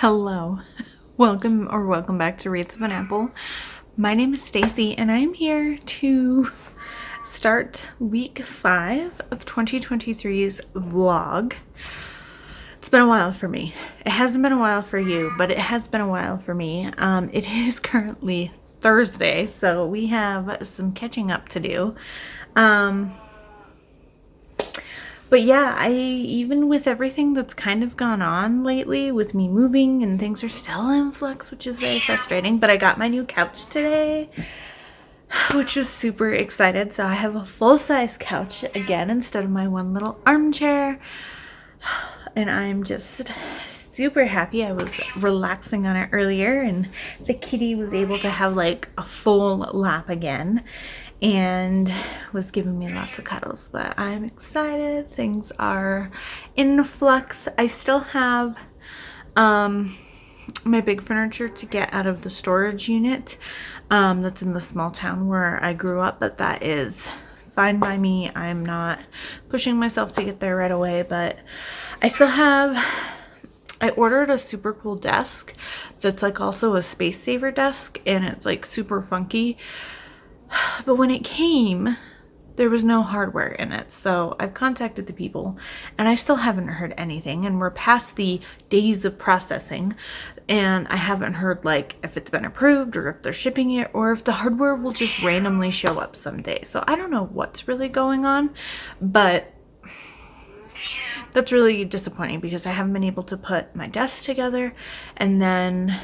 Hello. Welcome back to Reads of an Apple. My name is Stacy and I'm here to start week 5 of 2023's vlog. It's been a while for me. It hasn't been a while for you, but it has been a while for me. It is currently Thursday, so we have some catching up to do. But yeah, even with everything that's kind of gone on lately with me moving and things are still in flux, which is very frustrating, but I got my new couch today, which was super excited. So I have a full-size couch again instead of my one little armchair. And I'm just super happy. I was relaxing on it earlier and the kitty was able to have like a full lap again and was giving me lots of cuddles. But I'm excited. Things are in flux. I still have my big furniture to get out of the storage unit that's in the small town where I grew up, but that is fine by me. I'm not pushing myself to get there right away, but I ordered a super cool desk that's like also a space saver desk, and it's like super funky. But when it came, there was no hardware in it. So I've contacted the people and I still haven't heard anything. And we're past the days of processing. And I haven't heard like if it's been approved or if they're shipping it or if the hardware will just randomly show up someday. So I don't know what's really going on, but that's really disappointing because I haven't been able to put my desk together. And then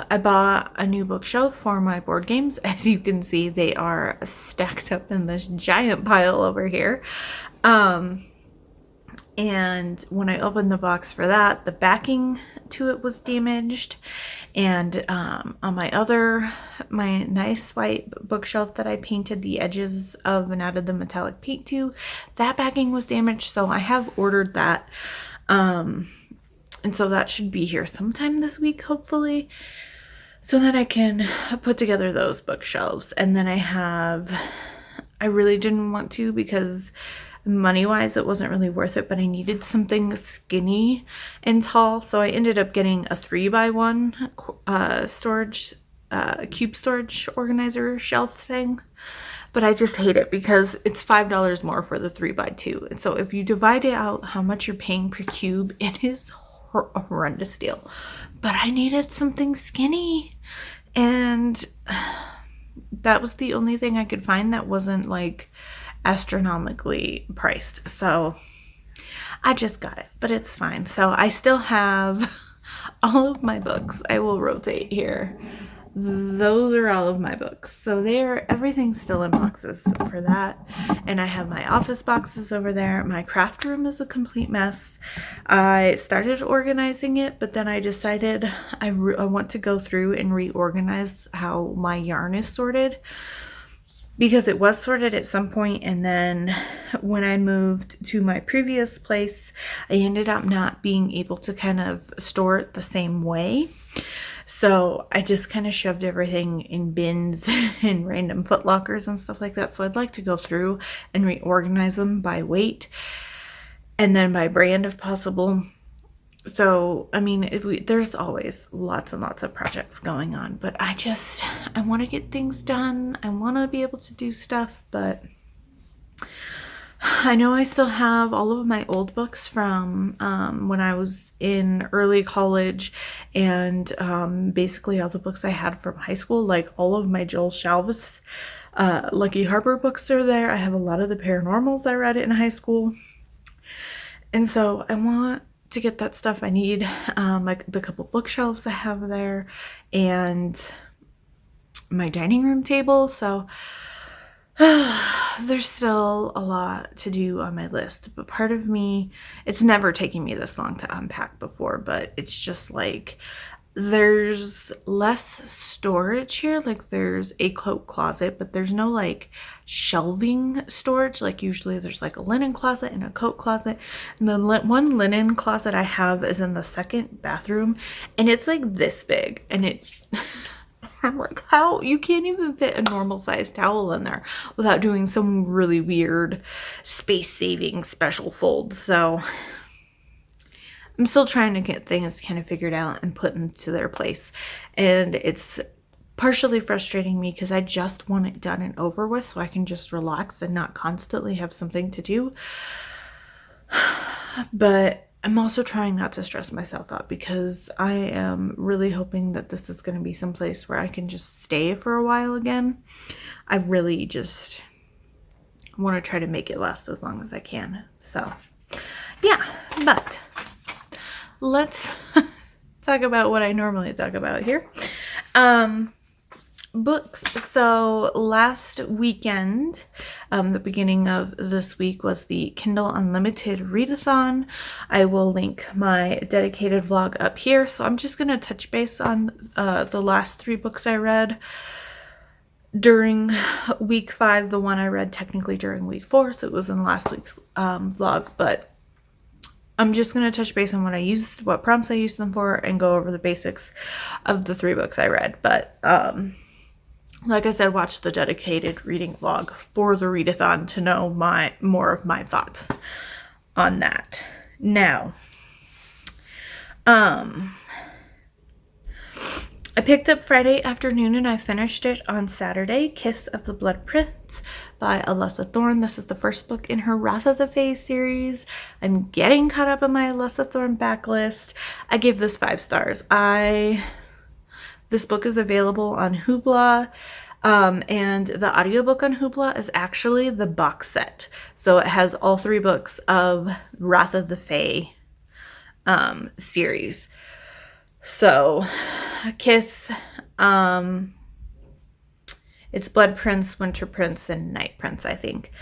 I bought a new bookshelf for my board games. As you can see, they are stacked up in this giant pile over here. And when I opened the box for that, the backing to it was damaged. And on my nice white bookshelf that I painted the edges of and added the metallic paint to, that backing was damaged. So I have ordered that. And so that should be here sometime this week, hopefully, so that I can put together those bookshelves. And then I really didn't want to because money-wise it wasn't really worth it, but I needed something skinny and tall. So I ended up getting a 3x1 storage, cube storage organizer shelf thing. But I just hate it because it's $5 more for the 3x2. And so if you divide it out how much you're paying per cube, it is a horrendous deal. But I needed something skinny, and that was the only thing I could find that wasn't like astronomically priced. So I just got it, but it's fine. So I still have all of my books. I will rotate here. Those are all of my books. So everything's still in boxes for that. And I have my office boxes over there. My craft room is a complete mess. I started organizing it, but then I decided I want to go through and reorganize how my yarn is sorted, because it was sorted at some point, and then when I moved to my previous place, I ended up not being able to kind of store it the same way. So I just kind of shoved everything in bins and random foot lockers and stuff like that. So I'd like to go through and reorganize them by weight and then by brand if possible. So, I mean, there's always lots and lots of projects going on, but I want to get things done. I want to be able to do stuff, but I know I still have all of my old books from when I was in early college, and basically all the books I had from high school, like all of my Joel Shalvis, Lucky Harper books are there. I have a lot of the paranormals I read in high school. And so I want to get that stuff. I need like the couple bookshelves I have there and my dining room table. So there's still a lot to do on my list, but part of me, it's never taken me this long to unpack before, but it's just like there's less storage here. Like there's a coat closet, but there's no like shelving storage. Like usually there's like a linen closet and a coat closet, and the one linen closet I have is in the second bathroom, and it's like this big, and it's I'm like, how? You can't even fit a normal sized towel in there without doing some really weird space saving special folds. So I'm still trying to get things kind of figured out and put into their place. And it's partially frustrating me because I just want it done and over with so I can just relax and not constantly have something to do. But I'm also trying not to stress myself out because I am really hoping that this is going to be someplace where I can just stay for a while again. I really just want to try to make it last as long as I can. So, yeah, but let's talk about what I normally talk about here. Books. So last weekend, the beginning of this week was the Kindle Unlimited Readathon. I will link my dedicated vlog up here. So I'm just going to touch base on the last 3 books I read during week 5. The one I read technically during week 4, so it was in last week's vlog, but I'm just going to touch base on what prompts I used them for, and go over the basics of the 3 books I read. But like I said, watch the dedicated reading vlog for the readathon to know more of my thoughts on that. Now, I picked up Friday afternoon and I finished it on Saturday. Kiss of the Blood Prince by Alessa Thorne. This is the first book in her Wrath of the Fae series. I'm getting caught up on my Alessa Thorne backlist. I gave this 5 stars. This book is available on Hoopla, and the audiobook on Hoopla is actually the box set. So it has all 3 books of Wrath of the Fae series. So, Kiss, it's Blood Prince, Winter Prince, and Night Prince, I think.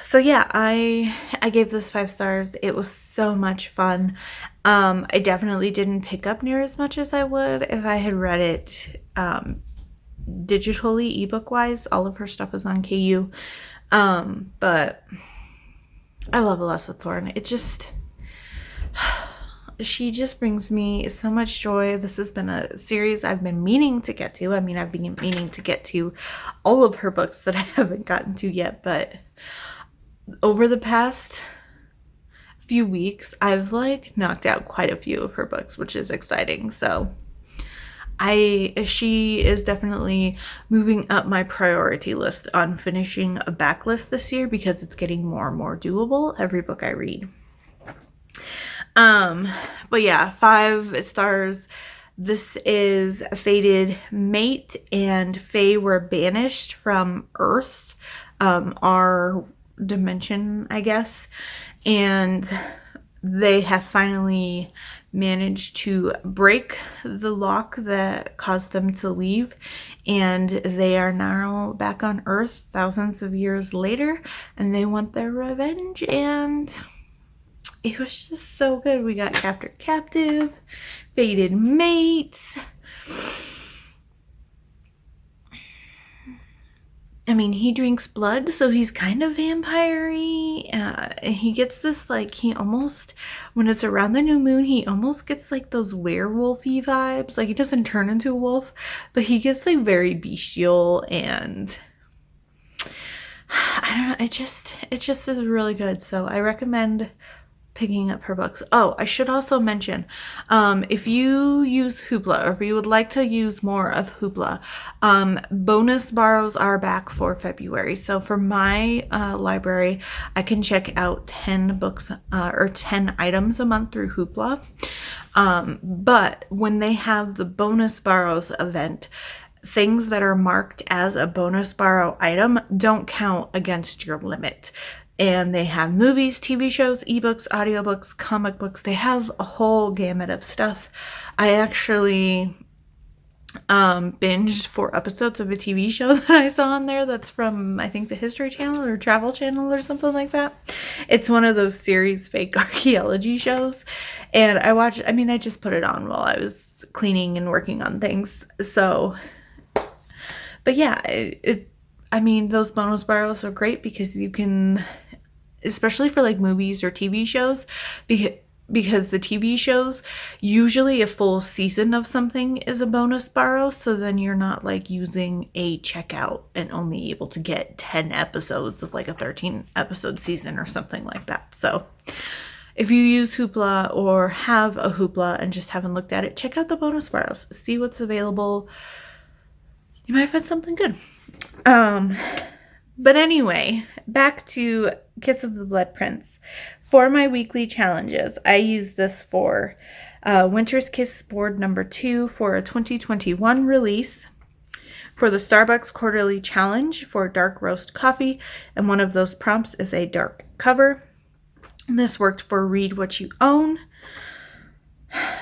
So yeah, I gave this 5 stars. It was so much fun. I definitely didn't pick up near as much as I would if I had read it digitally, ebook wise. All of her stuff is on KU. But I love Alessa Thorne. She just brings me so much joy. This has been a series I've been meaning to get to. I mean, I've been meaning to get to all of her books that I haven't gotten to yet, but over the past few weeks, I've knocked out quite a few of her books, which is exciting. So she is definitely moving up my priority list on finishing a backlist this year because it's getting more and more doable every book I read. But yeah, 5 stars. This is Fated Mate and Fae were banished from Earth, our dimension, I guess, and they have finally managed to break the lock that caused them to leave, and they are now back on Earth thousands of years later, and they want their revenge, and it was just so good. We got Captive, Fated Mates. I mean, he drinks blood, so he's kind of vampire-y. He gets this, he almost, when it's around the new moon, he almost gets, those werewolf-y vibes. He doesn't turn into a wolf, but he gets, very bestial, and I don't know, it just is really good. So I recommend picking up her books. Oh, I should also mention, if you use Hoopla, or if you would like to use more of Hoopla, bonus borrows are back for February. So for my library, I can check out 10 books or 10 items a month through Hoopla. But when they have the bonus borrows event, things that are marked as a bonus borrow item don't count against your limit. And they have movies, TV shows, ebooks, audiobooks, comic books. They have a whole gamut of stuff. I actually binged 4 episodes of a TV show that I saw on there that's from, I think, the History Channel or Travel Channel or something like that. It's one of those series fake archaeology shows. And I just put it on while I was cleaning and working on things. So, but yeah, those bonus borrows are great because you can, especially for movies or TV shows, because the TV shows, usually a full season of something is a bonus borrow, so then you're not using a checkout and only able to get 10 episodes of a 13 episode season or something like that. So if you use Hoopla or have a Hoopla and just haven't looked at it, check out the bonus browse. See what's available. You might find something good. But anyway, back to Kiss of the Blood Prince. For my weekly challenges, I use this for Winter's Kiss board number 2 for a 2021 release, for the Starbucks quarterly challenge for dark roast coffee, and one of those prompts is a dark cover. This worked for Read What You Own.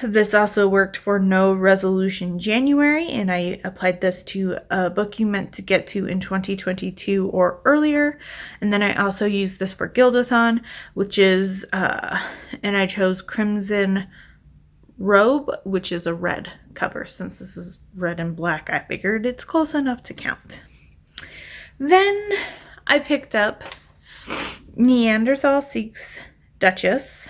This also worked for No Resolution January, and I applied this to a book you meant to get to in 2022 or earlier. And then I also used this for Gildathon, which is, and I chose Crimson Robe, which is a red cover. Since this is red and black, I figured it's close enough to count. Then I picked up Neanderthal Seeks Duchess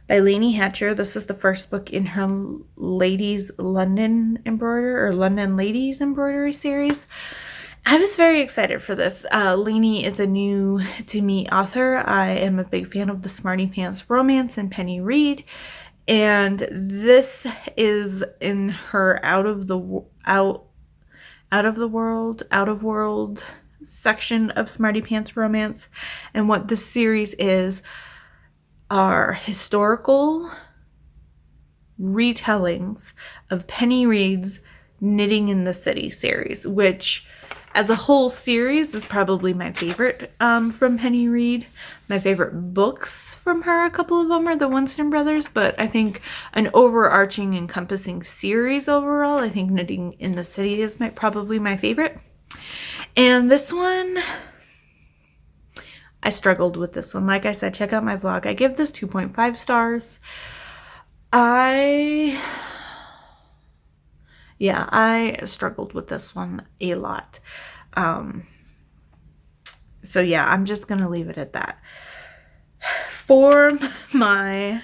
by Lainey Hatcher. This is the first book in her Ladies London Embroidery or London Ladies Embroidery series. I was very excited for this. Lainey is a new to me author. I am a big fan of the Smarty Pants romance and Penny Reid, and this is in her out of world section of Smarty Pants romance. And what this series is are historical retellings of Penny Reid's Knitting in the City series, which as a whole series is probably my favorite from Penny Reid. My favorite books from her, a couple of them are the Winston Brothers, but I think an overarching encompassing series overall, I think Knitting in the City is probably my favorite. And this one, I struggled with this one. Like I said, check out my vlog. I give this 2.5 stars. I struggled with this one a lot. So yeah, I'm just going to leave it at that. For my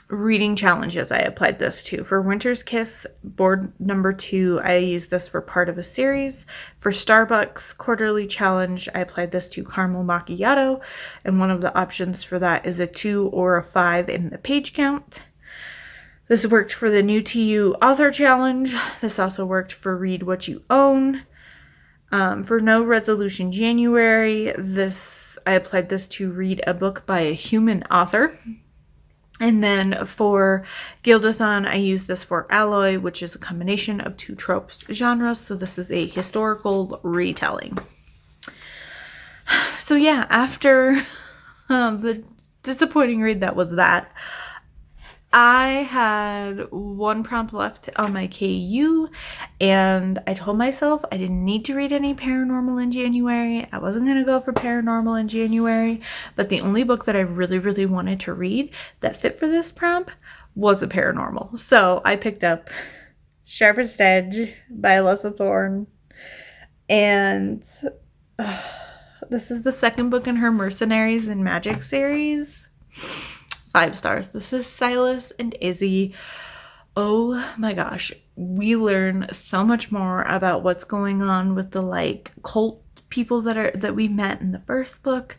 reading challenges, I applied this to. For Winter's Kiss board number 2, I used this for part of a series. For Starbucks quarterly challenge, I applied this to Caramel Macchiato, and one of the options for that is a 2 or a 5 in the page count. This worked for the New to You author challenge. This also worked for Read What You Own. For No Resolution January, I applied this to read a book by a human author. And then for Gildathon, I used this for Alloy, which is a combination of 2 tropes genres. So this is a historical retelling. So yeah, after the disappointing read that was that, I had one prompt left on my KU, and I told myself I didn't need to read any paranormal in January. I wasn't going to go for paranormal in January, but the only book that I really, really wanted to read that fit for this prompt was a paranormal. So I picked up Sharpest Edge by Alyssa Thorne, and this is the second book in her Mercenaries and Magic series. 5 stars. This is Silas and Izzy. Oh my gosh. We learn so much more about what's going on with the cult people that we met in the first book.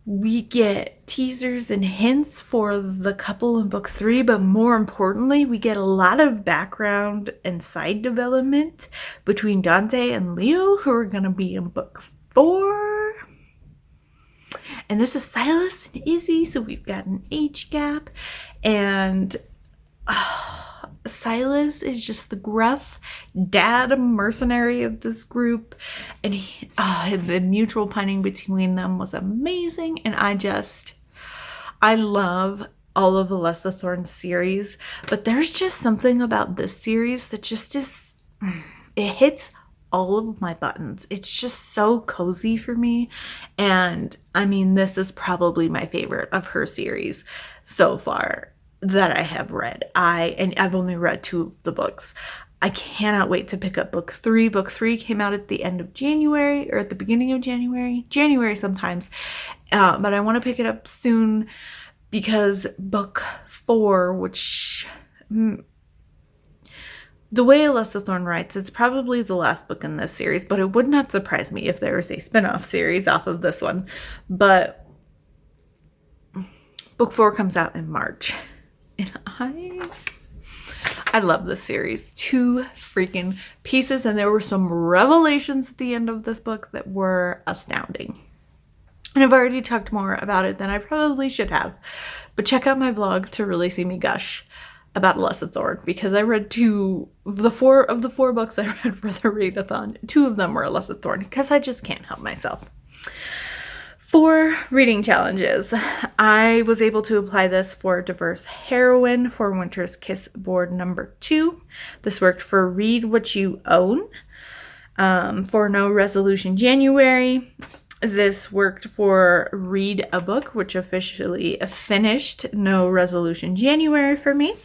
We get teasers and hints for the couple in book 3, but more importantly, we get a lot of background and side development between Dante and Leo, who are going to be in book 4. And this is Silas and Izzy, so we've got an age gap. And Silas is just the gruff dad mercenary of this group. And the mutual punning between them was amazing. And I love all of Alyssa Thorne's series. But there's just something about this series that just is, it hits all of my buttons. It's just so cozy for me. And I mean, this is probably my favorite of her series so far that I have read. I've only read 2 of the books. I cannot wait to pick up book 3. Book 3 came out at the end of January, or at the beginning of January sometimes. But I want to pick it up soon because book 4, which the way Alyssa Thorne writes, it's probably the last book in this series, but it would not surprise me if there was a spin-off series off of this one. But Book 4 comes out in March. And I love this series. 2 freaking pieces. And there were some revelations at the end of this book that were astounding. And I've already talked more about it than I probably should have. But check out my vlog to really see me gush about Illicit Sword, because I read 2 of the 4 books I read for the readathon. 2 of them were Illicit Sword, because I just can't help myself. For reading challenges, I was able to apply this for Diverse Heroine for Winter's Kiss Board number 2. This worked for Read What You Own. For No Resolution January, this worked for Read a Book, which officially finished No Resolution January for me.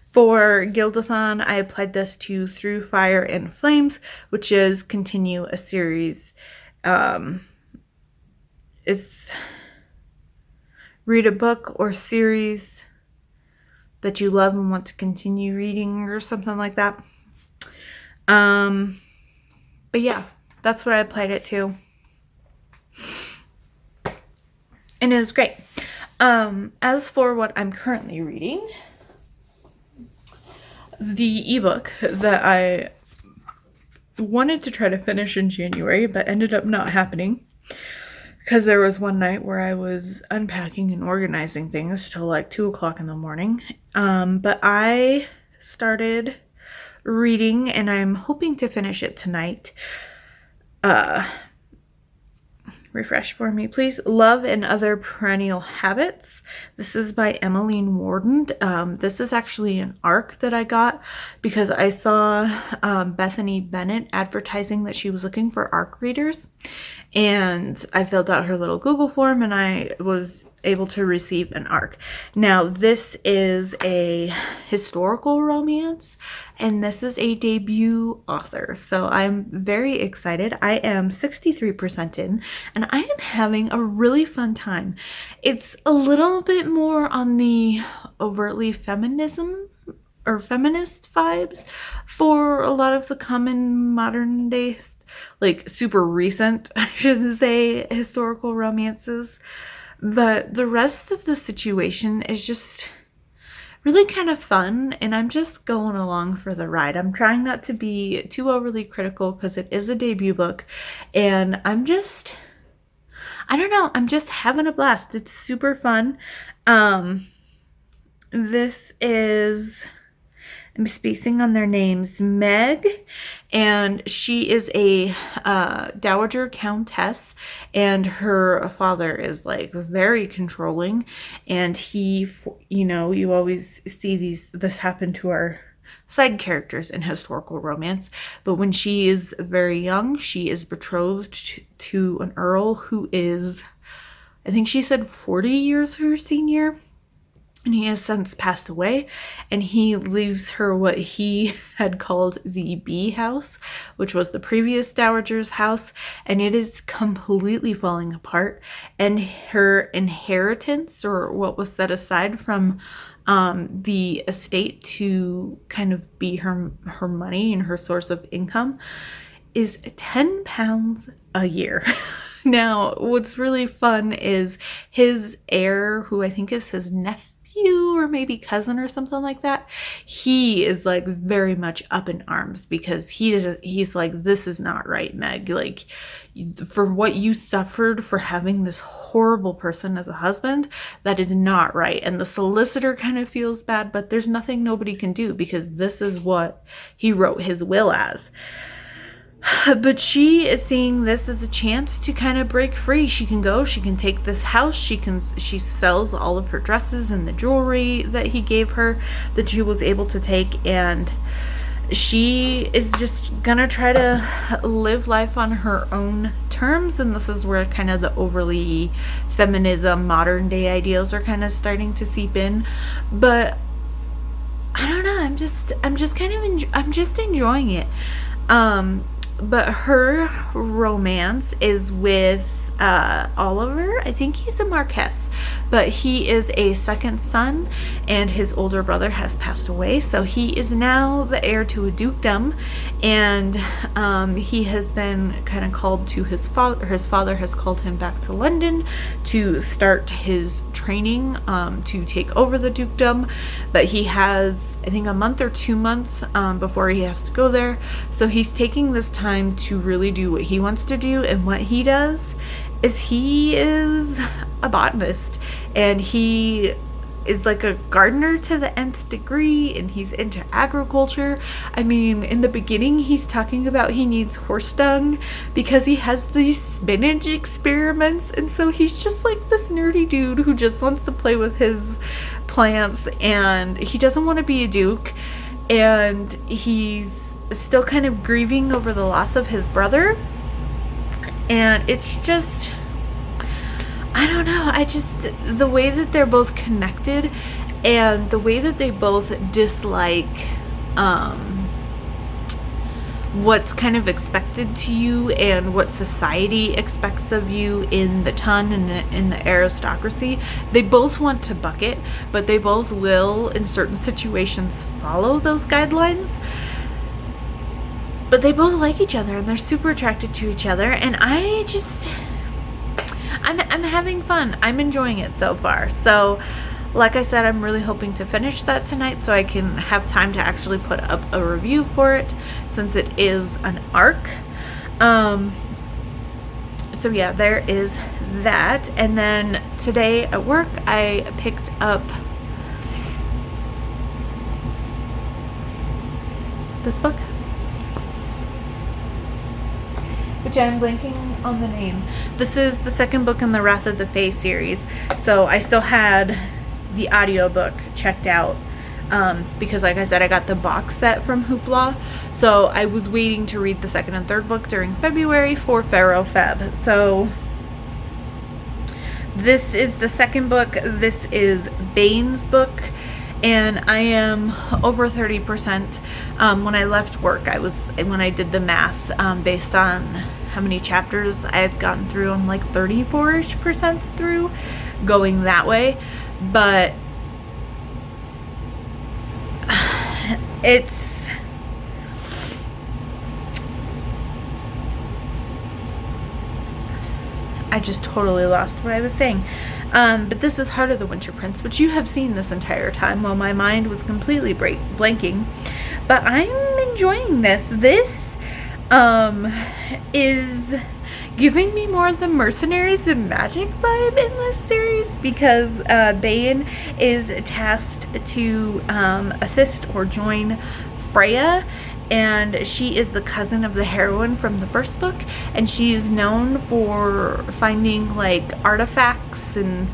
For Guildathon, I applied this to Through Fire and Flames, which is continue a series. It's read a book or series that you love and want to continue reading or something like that. But yeah, that's what I applied it to. And it was great. As for what I'm currently reading, the ebook that I wanted to try to finish in January, but ended up not happening, because there was one night where I was unpacking and organizing things till like 2 o'clock in the morning. But I started reading, and I'm hoping to finish it tonight. Refresh for me, please. Love and Other Perennial Habits. This is by Emmeline Warden. This is actually an ARC that I got because I saw Bethany Bennett advertising that she was looking for ARC readers. And I filled out her little Google form and I was able to receive an ARC. Now, this is a historical romance and this is a debut author. So I'm very excited. I am 63% in and I am having a really fun time. It's a little bit more on the overtly feminism or feminist vibes for a lot of the common modern day, like super recent, I should say, historical romances. But the rest of the situation is just really kind of fun, and I'm just going along for the ride. I'm trying not to be too overly critical because it is a debut book, and I don't know, I'm just having a blast. It's super fun. This is, I'm spacing on their names, Meg, and she is a dowager countess, and her father is like very controlling, and he, you know, you always see this happen to our side characters in historical romance, but when she is very young, she is betrothed to an earl who is, I think she said 40 years her senior. And he has since passed away, and he leaves her what he had called the B house, which was the previous dowager's house, and it is completely falling apart. And her inheritance, or what was set aside from the estate to kind of be her money and her source of income, is £10 a year. Now, what's really fun is his heir, who I think is his nephew, or maybe cousin or something like that, he is like very much up in arms because he's like, this is not right, Meg, like, for what you suffered for having this horrible person as a husband, that is not right. And the solicitor kind of feels bad, but there's nothing nobody can do because this is what he wrote his will as. But she is seeing this as a chance to kind of break free. She can go, she can take this house, she sells all of her dresses and the jewelry that he gave her that she was able to take, and she is just gonna try to live life on her own terms. And this is where kind of the overly feminism, modern day ideals are kind of starting to seep in. But I don't know, I'm just kind of I'm just enjoying it. But her romance is with Oliver. I think he's a Marquess, but he is a second son, and his older brother has passed away, so he is now the heir to a dukedom, and he has been kind of called to his father. His father has called him back to London to start his training to take over the dukedom, but he has, I think, a month or 2 months before he has to go there, so he's taking this time to really do what he wants to do. And what he does is he is a botanist, and he is like a gardener to the nth degree, and he's into agriculture. I mean, in the beginning he's talking about he needs horse dung because he has these spinach experiments, and so he's just like this nerdy dude who just wants to play with his plants, and he doesn't want to be a duke, and he's still kind of grieving over the loss of his brother. And it's just, I don't know, the way that they're both connected, and the way that they both dislike what's kind of expected to you and what society expects of you in the ton and in the aristocracy. They both want to buck it, but they both will in certain situations follow those guidelines. But they both like each other, and they're super attracted to each other, and I'm having fun. I'm enjoying it so far. So, like I said, I'm really hoping to finish that tonight so I can have time to actually put up a review for it, since it is an arc. So yeah, there is that. And then today at work, I picked up this book, which I'm blanking on the name. This is the second book in the Wrath of the Fae series. So I still had the audiobook checked out because, like I said, I got the box set from Hoopla. So I was waiting to read the second and third book during February for Pharaoh Feb. So this is the second book. This is Bane's book, and I am over 30%. When I left work, when I did the math based on how many chapters I had gotten through, I'm like 34% through going that way. But it's I just totally lost what I was saying. But this is Heart of the Winter Prince, which you have seen this entire time while my mind was completely blanking. But I'm enjoying this. This is giving me more of the Mercenaries and Magic vibe in this series, because Bane is tasked to assist or join Freya, and she is the cousin of the heroine from the first book, and she is known for finding like artifacts, and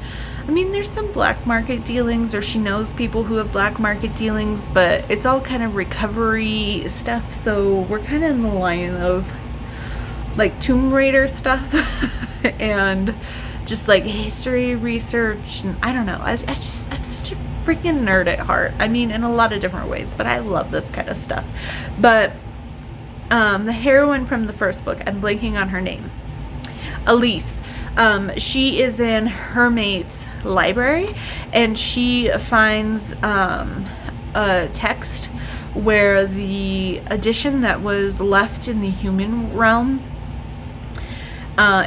I mean there's some black market dealings, or she knows people who have black market dealings, but it's all kind of recovery stuff, so we're kind of in the line of like Tomb Raider stuff and just like history research, and I don't know, I'm such a freaking nerd at heart. I mean, in a lot of different ways, but I love this kind of stuff. But the heroine from the first book, I'm blanking on her name, Elise, she is in her mate's library, and she finds a text where the edition that was left in the human realm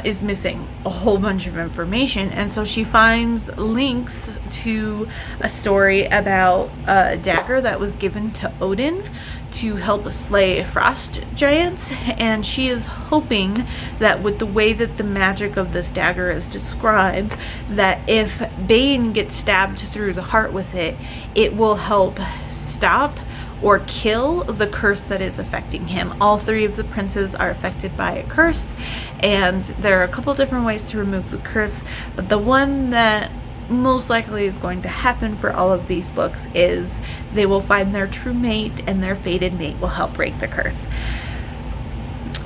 is missing a whole bunch of information, and so she finds links to a story about a dagger that was given to Odin to help slay frost giants, and she is hoping that with the way that the magic of this dagger is described, that if Bane gets stabbed through the heart with it, it will help stop or kill the curse that is affecting him. All three of the princes are affected by a curse, and there are a couple different ways to remove the curse, but the one that most likely is going to happen for all of these books is they will find their true mate, and their fated mate will help break the curse.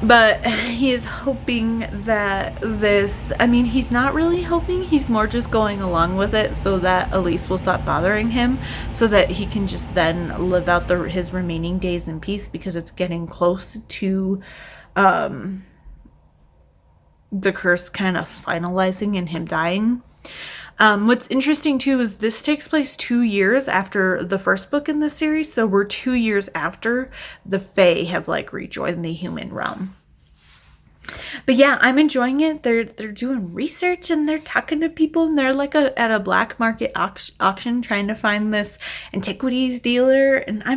But he is hoping that this, I mean, he's not really hoping, he's more just going along with it so that Elise will stop bothering him, so that he can just then live out his remaining days in peace, because it's getting close to the curse kind of finalizing and him dying. What's interesting too is this takes place 2 years after the first book in the series, so we're 2 years after the Fae have like rejoined the human realm. But yeah, I'm enjoying it. They're doing research and they're talking to people, and they're like at a black market auction trying to find this antiquities dealer, and I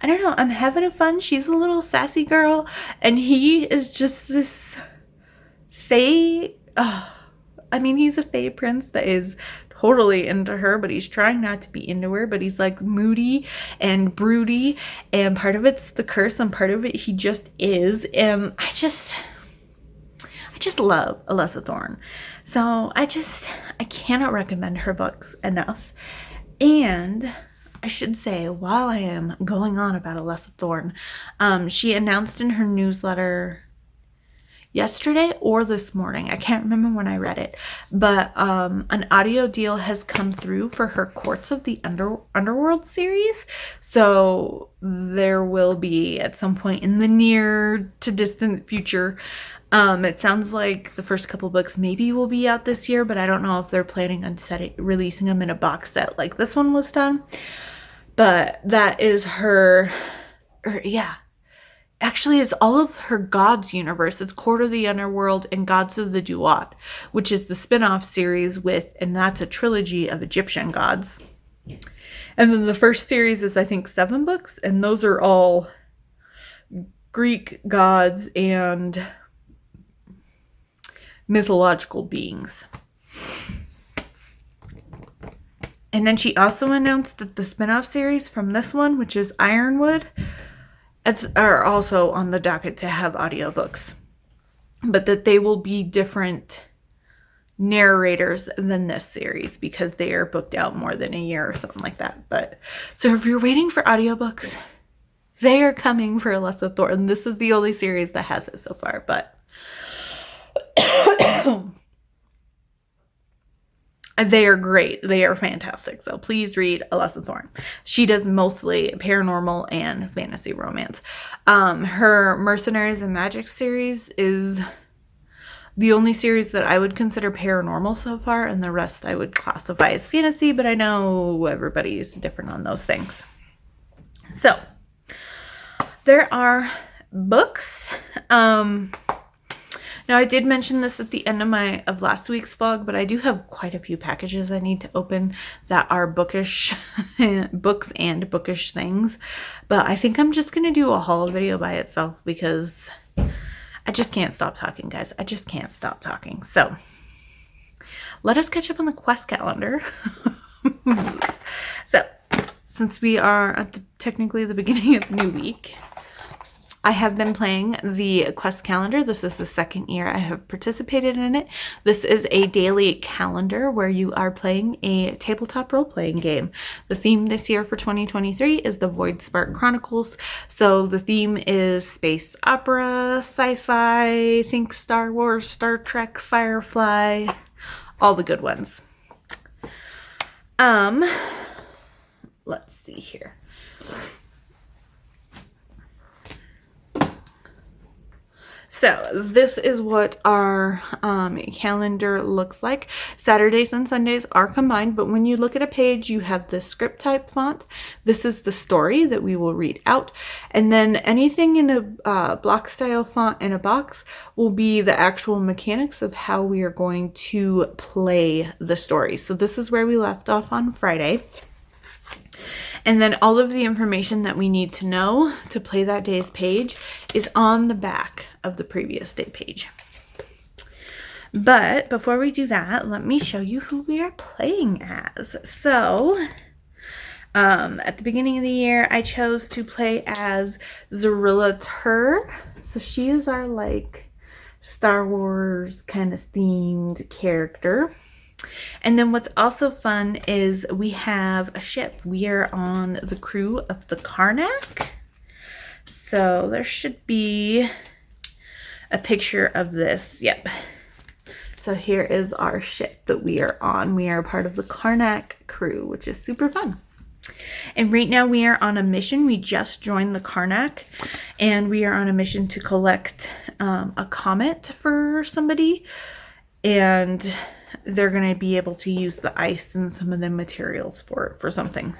don't know, I'm having fun. She's a little sassy girl, and he is just this Fae. I mean, he's a Fae prince that is totally into her, but he's trying not to be into her, but he's like moody and broody, and part of it's the curse and part of it he just is. And I just love Alessa Thorne. So I cannot recommend her books enough. And I should say, while I am going on about Alessa Thorne, she announced in her newsletter yesterday or this morning, I can't remember when I read it, but an audio deal has come through for her Courts of the Underworld series. So there will be at some point in the near to distant future. It sounds like the first couple books maybe will be out this year, but I don't know if they're planning on releasing them in a box set like this one was done. But that is actually, it's all of her Gods universe. It's Court of the Underworld and Gods of the Duat, which is the spin-off series and that's a trilogy of Egyptian gods. And then the first series is, I think, 7 books, and those are all Greek gods and mythological beings. And then she also announced that the spin-off series from this one, which is Ironwood, are also on the docket to have audiobooks, but that they will be different narrators than this series because they are booked out more than a year or something like that. But so if you're waiting for audiobooks, they are coming for Alessa Thorne. This is the only series that has it so far, but they are great. They are fantastic. So please read Alessa Thorne. She does mostly paranormal and fantasy romance. Her Mercenaries and Magic series is the only series that I would consider paranormal so far, and the rest I would classify as fantasy, but I know everybody's different on those things. So there are books. Now, I did mention this at the end of last week's vlog, but I do have quite a few packages I need to open that are bookish books and bookish things. But I think I'm just going to do a haul video by itself because I just can't stop talking, guys. I just can't stop talking. So let us catch up on the quest calendar. So since we are at technically the beginning of new week, I have been playing the quest calendar. This is the second year I have participated in it. This is a daily calendar where you are playing a tabletop role-playing game. The theme this year for 2023 is the Void Spark Chronicles. So the theme is space opera, sci-fi, think Star Wars, Star Trek, Firefly, all the good ones. Let's see here. So this is what our calendar looks like. Saturdays and Sundays are combined, but when you look at a page, you have the script type font. This is the story that we will read out. And then anything in a block style font in a box will be the actual mechanics of how we are going to play the story. So this is where we left off on Friday. And then all of the information that we need to know to play that day's page is on the back of the previous day page. But before we do that, let me show you who we are playing as. So at the beginning of the year, I chose to play as Zarilla Tur. So she is our like Star Wars kind of themed character. And then what's also fun is we have a ship. We are on the crew of the Karnak. So there should be a picture of this. Yep. So here is our ship that we are on. We are part of the Karnak crew, which is super fun. And right now we are on a mission. We just joined the Karnak, and we are on a mission to collect a comet for somebody. And they're going to be able to use the ice and some of the materials for something.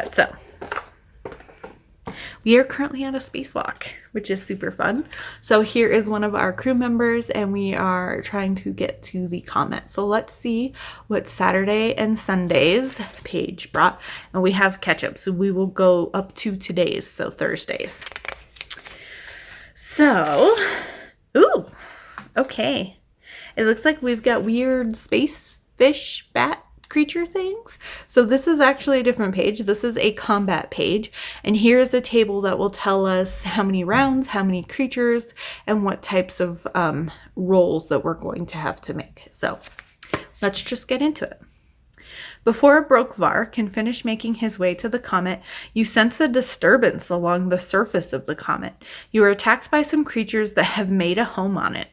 So we are currently on a spacewalk, which is super fun. So here is one of our crew members, and we are trying to get to the comet. So let's see what Saturday and Sunday's page brought. And we have catch up, so we will go up to today's, so Thursdays. So, ooh, okay. It looks like we've got weird space fish, bat creature things. So this is actually a different page. This is a combat page. And here is a table that will tell us how many rounds, how many creatures, and what types of rolls that we're going to have to make. So let's just get into it. Before Brokvar can finish making his way to the comet, you sense a disturbance along the surface of the comet. You are attacked by some creatures that have made a home on it.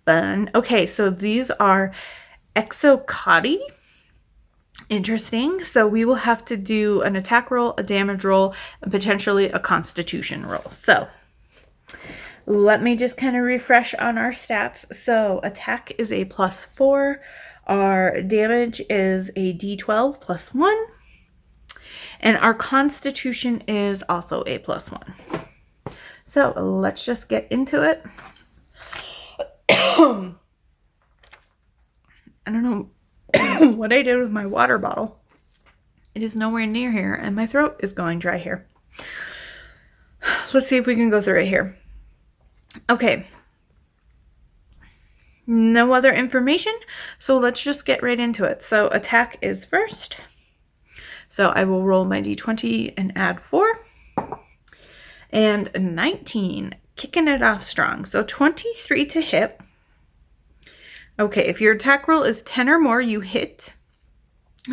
Fun. Okay, so these are exocati. Interesting. So we will have to do an attack roll, a damage roll, and potentially a constitution roll. So let me just kind of refresh on our stats. So attack is a +4. Our damage is a d12 +1. And our constitution is also a +1. So let's just get into it. I don't know what I did with my water bottle. It is nowhere near here, and my throat is going dry here. Let's see if we can go through it here. Okay. No other information, so let's just get right into it. So attack is first. So I will roll my d20 and add 4. And 19, kicking it off strong. So 23 to hit. Okay, if your attack roll is 10 or more, you hit.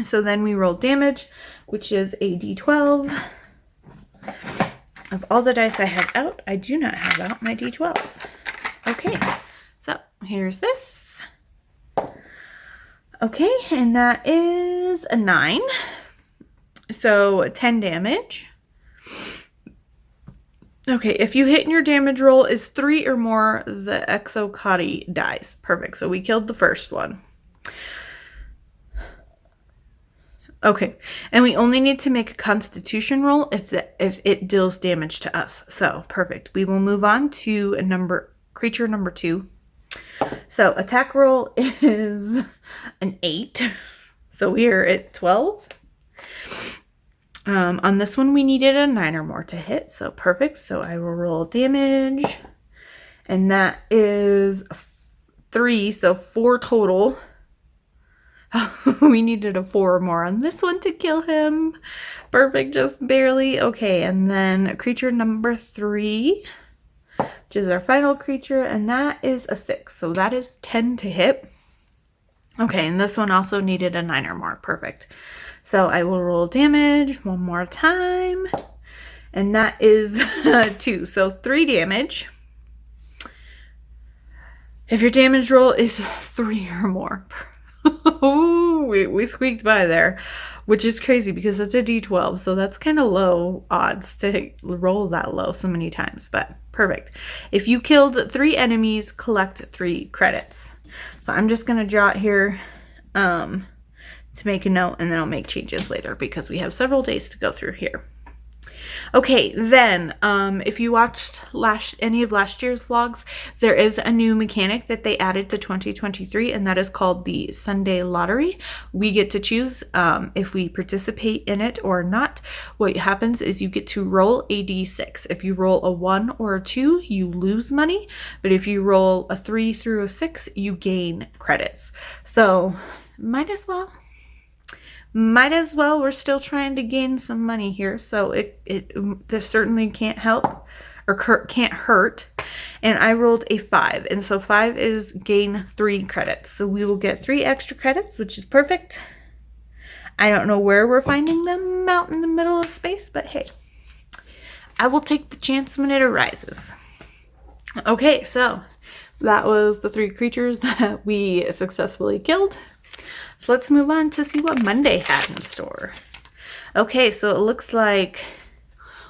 So then we roll damage, which is a d12. Of all the dice I have out, I do not have out my d12. Okay, so here's this. Okay, and that is a 9. So 10 damage. Okay, if you hit and your damage roll is 3 or more, the exocati dies. Perfect. So we killed the first one. Okay, and we only need to make a constitution roll if it deals damage to us. So perfect. We will move on to creature number 2. So attack roll is an 8. So we are at 12. On this one, we needed a 9 or more to hit, so perfect. So I will roll damage, and that is 3, so 4 total. We needed a 4 or more on this one to kill him. Perfect, just barely. Okay, and then creature number 3, which is our final creature, and that is a 6, so that is 10 to hit. Okay, and this one also needed a 9 or more. Perfect. So I will roll damage one more time, and that is 2. So 3 damage. If your damage roll is 3 or more. Ooh, we squeaked by there, which is crazy because it's a d12, so that's kind of low odds to roll that low so many times, but perfect. If you killed 3 enemies, collect 3 credits. So I'm just going to jot here to make a note, and then I'll make changes later because we have several days to go through here. Okay, then if you watched any of last year's vlogs, there is a new mechanic that they added to 2023, and that is called the Sunday Lottery. We get to choose if we participate in it or not. What happens is you get to roll a d6. If you roll a 1 or a 2, you lose money, but if you roll a 3 through a 6, you gain credits. So might as well. We're still trying to gain some money here, so it certainly can't help or can't hurt. And I rolled a 5, and so 5 is gain 3 credits. So we will get 3 extra credits, which is perfect. I don't know where we're finding them out in the middle of space, but hey, I will take the chance when it arises. Okay, so that was the 3 creatures that we successfully killed. So let's move on to see what Monday had in store. Okay, so it looks like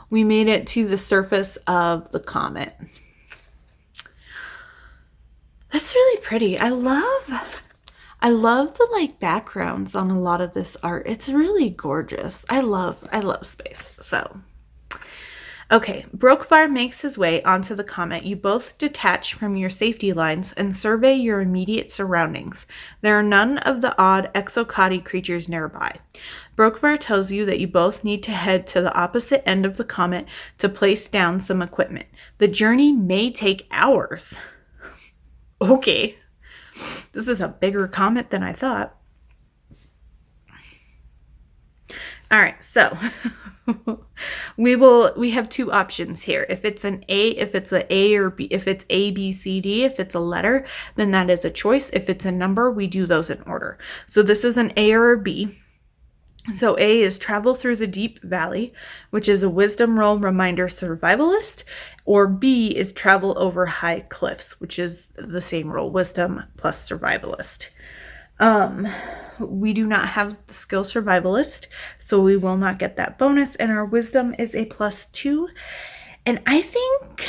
we made it to the surface of the comet. That's really pretty. I love the like backgrounds on a lot of this art. It's really gorgeous. I love space. So, okay, Brokvar makes his way onto the comet. You both detach from your safety lines and survey your immediate surroundings. There are none of the odd exocati creatures nearby. Brokvar tells you that you both need to head to the opposite end of the comet to place down some equipment. The journey may take hours. Okay. This is a bigger comet than I thought. All right, so we have two options here. If it's an A or B, if it's A, B, C, D, if it's a letter, then that is a choice. If it's a number, we do those in order. So this is an A or a B. So A is travel through the deep valley, which is a wisdom roll reminder survivalist, or B is travel over high cliffs, which is the same roll, wisdom plus survivalist. We do not have the skill survivalist, so we will not get that bonus, and our wisdom is a +2. And I think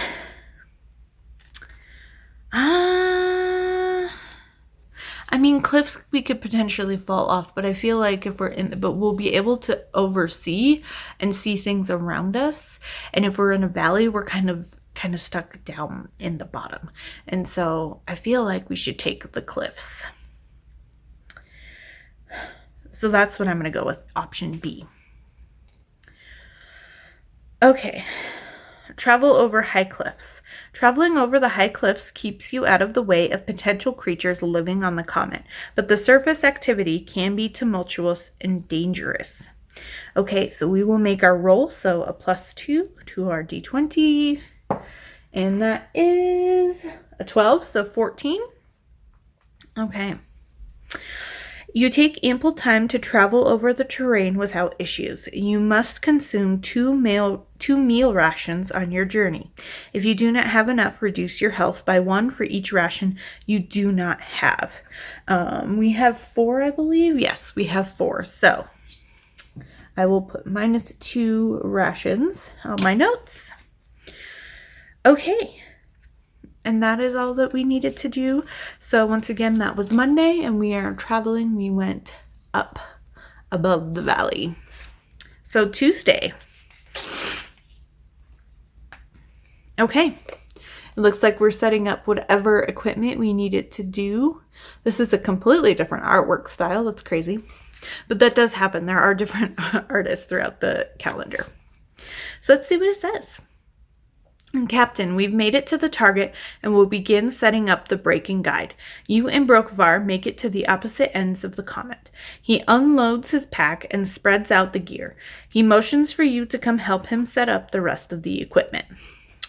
I mean, cliffs we could potentially fall off, but I feel like if we're but we'll be able to oversee and see things around us. And if we're in a valley, we're kind of stuck down in the bottom. And so I feel like we should take the cliffs. So that's what I'm going to go with, option B. Okay. Travel over high cliffs. Traveling over the high cliffs keeps you out of the way of potential creatures living on the comet, but the surface activity can be tumultuous and dangerous. Okay, so we will make our roll, so a +2 to our d20, and that is a 12, so 14. Okay. You take ample time to travel over the terrain without issues. You must consume two meal rations on your journey. If you do not have enough, reduce your health by 1 for each ration you do not have. We have 4, I believe. Yes, we have 4. So I will put -2 rations on my notes. Okay. And that is all that we needed to do. So once again, that was Monday, and we are traveling. We went up above the valley. So Tuesday. Okay. It looks like we're setting up whatever equipment we needed to do. This is a completely different artwork style. That's crazy. But that does happen. There are different artists throughout the calendar. So let's see what it says. Captain, we've made it to the target and will begin setting up the breaking guide. You and Brokvar make it to the opposite ends of the comet. He unloads his pack and spreads out the gear. He motions for you to come help him set up the rest of the equipment.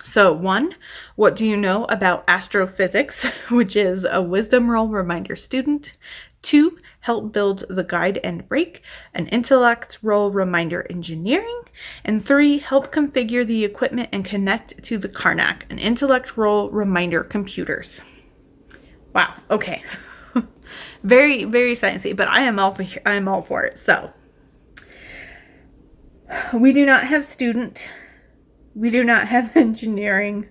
So 1, what do you know about astrophysics, which is a wisdom roll reminder student? 2, help build the guide and break, an intellect roll reminder engineering, and 3, help configure the equipment and connect to the Karnak, an intellect roll reminder computers. Wow, okay. Very, very sciencey, but I am all for it. So we do not have student, we do not have engineering,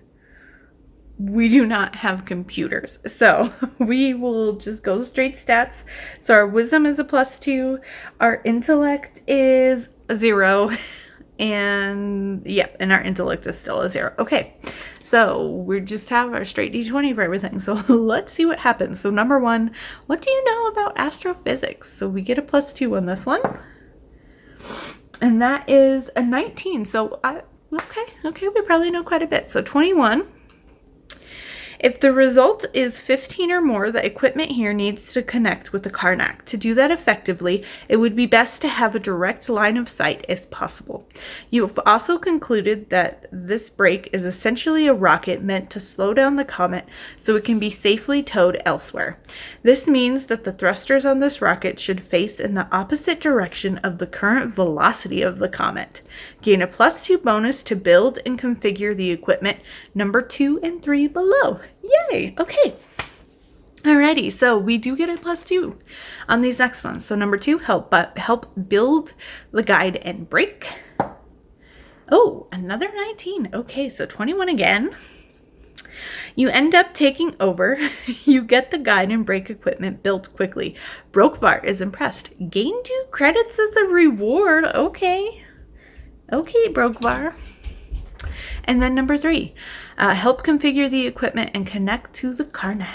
we do not have computers. So we will just go straight stats. So our wisdom is a +2. Our intellect is a 0. And and our intellect is still a 0. Okay. So we just have our straight d20 for everything. So let's see what happens. So number 1, what do you know about astrophysics? So we get a +2 on this one. And that is a 19. So okay, we probably know quite a bit. So 21. If the result is 15 or more, the equipment here needs to connect with the Karnak. To do that effectively, it would be best to have a direct line of sight if possible. You have also concluded that this break is essentially a rocket meant to slow down the comet so it can be safely towed elsewhere. This means that the thrusters on this rocket should face in the opposite direction of the current velocity of the comet. Gain a +2 bonus to build and configure the equipment, number 2 and 3 below. Yay! Okay. Alrighty, so we do get a +2 on these next ones. So number 2, help build the guide and break. Oh, another 19. Okay, so 21 again. You end up taking over. You get the guide and break equipment built quickly. Brokvar is impressed. Gain 2 credits as a reward. Okay. Okay, Brokvar. And then number 3, help configure the equipment and connect to the Karnak.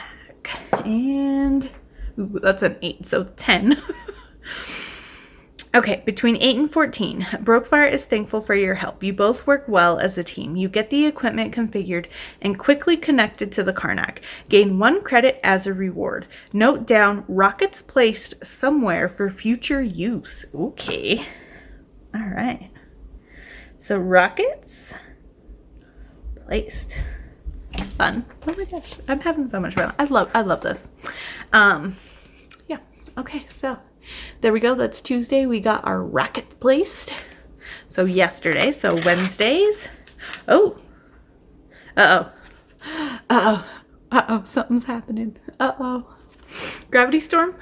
And ooh, that's an 8, so 10. Okay, between 8 and 14, Brokvar is thankful for your help. You both work well as a team. You get the equipment configured and quickly connected to the Karnak. Gain 1 credit as a reward. Note down rockets placed somewhere for future use. Okay. All right. So rockets placed. Fun. Oh my gosh, I'm having so much fun. I love this. Yeah. Okay, so there we go. That's Tuesday. We got our rockets placed. So yesterday, so Wednesdays. Oh. Something's happening. Gravity storm.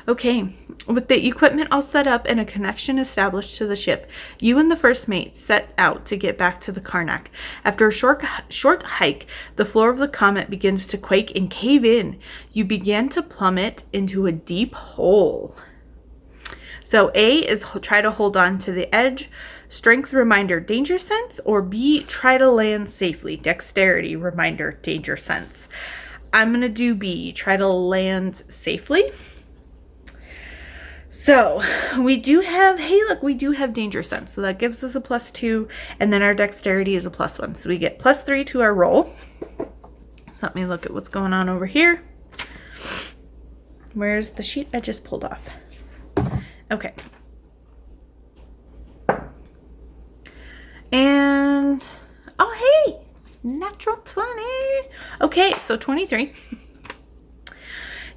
Okay, with the equipment all set up and a connection established to the ship, you and the first mate set out to get back to the Karnak. After a short hike, the floor of the comet begins to quake and cave in. You begin to plummet into a deep hole. So A is try to hold on to the edge, strength reminder, danger sense, or B, try to land safely, dexterity reminder, danger sense. I'm going to do B, try to land safely. So we do have, hey, look, we do have danger sense. So that gives us a +2, and then our dexterity is a +1. So we get +3 to our roll. So let me look at what's going on over here. Where's the sheet I just pulled off? Okay. And, oh, hey. Natural 20. Okay, so 23.